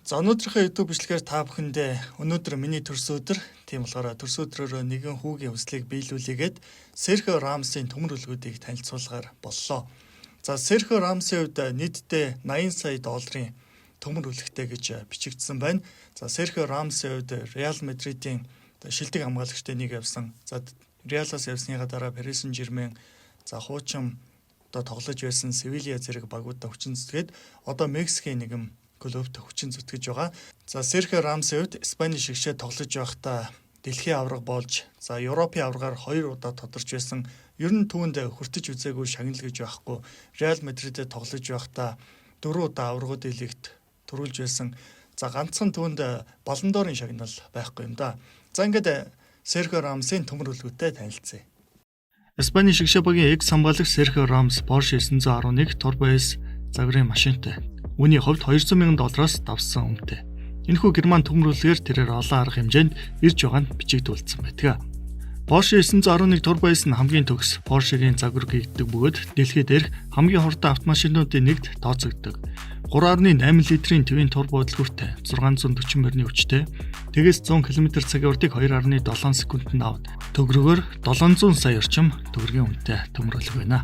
За өнөөдрийнхөө YouTube бичлэгээр та бүхэндээ өнөөдөр миний төрс өдөр тийм болохоор төрс өдрөөр нэгэн хүүгийн хүслийг биелүүлээгээд Серхио Рамосын төмөр үлгүүдийг танилцуулгаар боллоо. За Серхио Рамосын хувьд нийтдээ 80 сая долларын төмөр үлгтэй гэж бичигдсэн байна. За Серхио Рамосын хувьд Реал Мадридийн шилдэг хамгаалагчтай нэг явсан. За Реалаас явсныхаа дараа Парис Сен-Жермен хуучин тоглож байсан Севилья зэрэг багуудаа хүчин зүтгээд одоо Мексикийн нэгэн клубт хүчин зүтгэж байгаа. За Серхио Рамосын хувьд Испани шигшээ тоглож байхдаа дэлхийн аварга болж Европын аваргаар 2 удаа тодорч байсан. Ер нь түүнд хүртэж үзээгүй шагнал гэж байхгүй. Реал Мадридэд тоглож байхдаа 4 удаа аваргууд лигт төрүүлж байсан. За ганцхан түүнд Баллон д'Орын шагнал байхгүй юм да. За ингээд Серхио Рамосын төмөр үлгүүтэй танилцъя. Испани шигшээ багийн экс хамгаалагч Серхио Рамос Porsche 911 Turbo S загварын машинтай. Үүний хувьд $200,000 давсан үнэтэй. Энэхүү герман төмрүүлгээр тэрээр олон арга хэмжээнд ирж байгаа нь бичигдүүлсэн байдаг. Porsche 911 Turbo S нь хамгийн төгс Porsche-гийн загвар гэгддэг бөгөөд дэлхийд дээрх хамгийн хурдан автомашинуудын нэгт тооцогддог. 3.8 литрийн твин турбо хөдөлгөөртэй 640 морины хүчтэй тэгээс 100 км/цагийн урдыг 2.7 секундэд авд. Төгрөгөөр 700 сая орчим төгрөгийн үнэтэй төмөрлөг байна.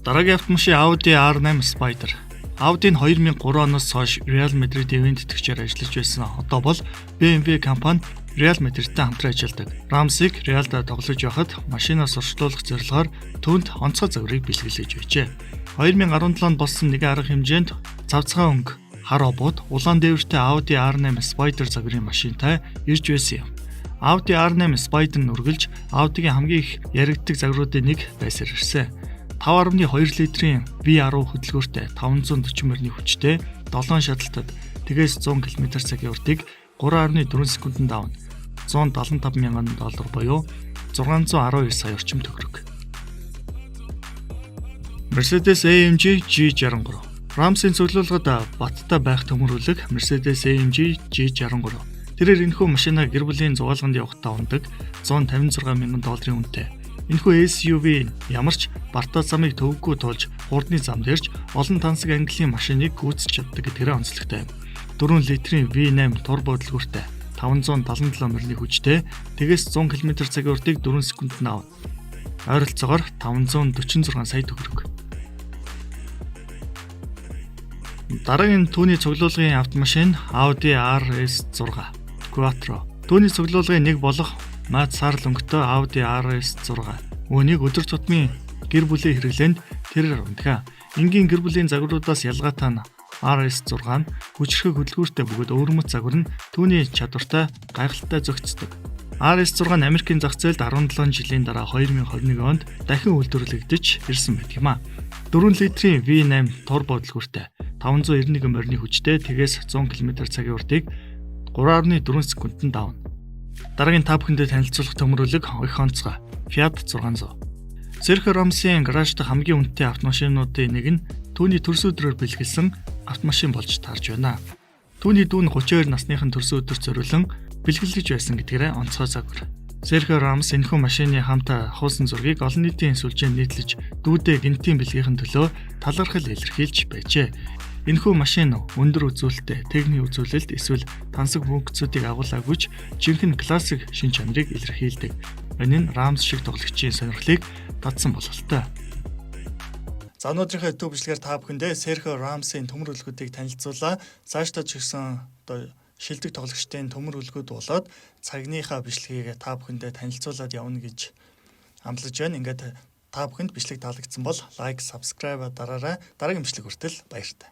Дараагийн автомашин Audi R8 Spider. Audi нь 2003 оноос хойш Real Madrid ивент тэтгэгчээр ажиллаж байсан. Одоо бол BMW компани Real Madridтэй хамтран ажилладаг. Рамосыг Realд тоглож байхад машинаас орчлуулах зорилгоор түүнд онцгой загварыг бэлгэлж байжээ. 2017 онд болсон нэг арга хэмжээнд цавцгаан өнгө, хар обууд, улаан дээвэртэй Audi R8 Spider загварын машинтай ирж байсан юм. Audi R8 Spider нь үргэлж Audi-гийн хамгийн их яригддаг загваруудын нэг байсаар ирсэн. 5.2 литрийн V10 хөдөлгөөртэй 540 морины хүчтэй 7 шаталтад тэгээс 100 км/цагийн урдыг 3.4 секундэд авна. $175,000 буюу 612 сая орчим төгрөг. Mercedes-AMG G63. Рамосын цуглуулгад баттай байх төмөр үлэг Mercedes-AMG G63. Тэрээр энэхүү машинаа гэр бүлийн зугаалганд явахдаа ундаг $156,000 үнэтэй. Энэхүү SUV ямар ч бартаа замыг төвөггүй тулж хурдны замд ирж олон тансаг ангиллын машиныг гүйцэж чаддаг гэдгээр онцлогтой. 4 литрийн V8 турбо хөдөлгөөртэй 577 морины хүчтэй тэгээс 100 км/цагийн урдыг 4 секундэд авна. Ойролцоогоор 546 сая төгрөг. Дараагийн түүний цуглуулгын автомашин Audi RS6 Quattro. Түүний цуглуулгын нэг болох мат сарл өнгөтэй Audi RS6. Үүнийг өдөр тутмын гэр бүлийн хэрэглээнд тэрээр ундаг. Энгийн гэр бүлийн загваруудаас ялгаатай нь RS6 нь хүчрхэг хөдөлгөөртэй бөгөөд өвөрмөц загвар нь түүний чадвартай гайхалтай зохицдог. RS6 нь Америкийн зах зээлд 17 жилийн дараа 2021 онд дахин үйлдвэрлэгдэж ирсэн байдаг юм а. 4 литрийн V8 турбо хөдөлгөөртэй 591 морины хүчтэй тэгээс 100 км/цагийн урдыг 3.4 секундэд авна. Дараагийн та бүхэндээ танилцуулах төмөрлөг их онцгой Fiat 600. Серхио Рамосын гаражд хамгийн үнэтэй автомашинуудын нэг нь түүний төрс өдрөөр бэлгэлсэн автомашин болж таарж байна. Түүний дүү нь 32 насныхан төрс өдөрт зориулан бэлгэлж байсан гэдгээрээ онцгой загвар. Серхио Рамос энэхүү машины хамт хуусан зургийг олон нийтийн сүлжээнд нийтлэж дүүдээ гинтийн бэлгийн төлөө талархал илэрхийлж байжээ. Энэхүү машин өндөр үзүүлэлттэй техник үзүүлэлт эсвэл тансаг функцүүдийг агуулгүйч жинхэнэ классик шин чанарыг илэрхийлдэг. Энэ нь Рамос шиг тоглогчийн сонирхлыг татсан бололтой. За өнөөдрийнхөө YouTube бичлэгээр та бүхэндээ Серхио Рамосын төмөр үлгүүдийг танилцуулаа. Цаашдаа ч гэсэн шилдэг тоглогчдын төмөр үлгүүд болоод цагныхаа бичлэгийг та бүхэндээ танилцуулаад явна гэж амлаж байна. Ингээд та бүхэнд бичлэг таалагдсан бол лайк, subscribe дараарай. Дараагийн бичлэг хүртэл баяртай.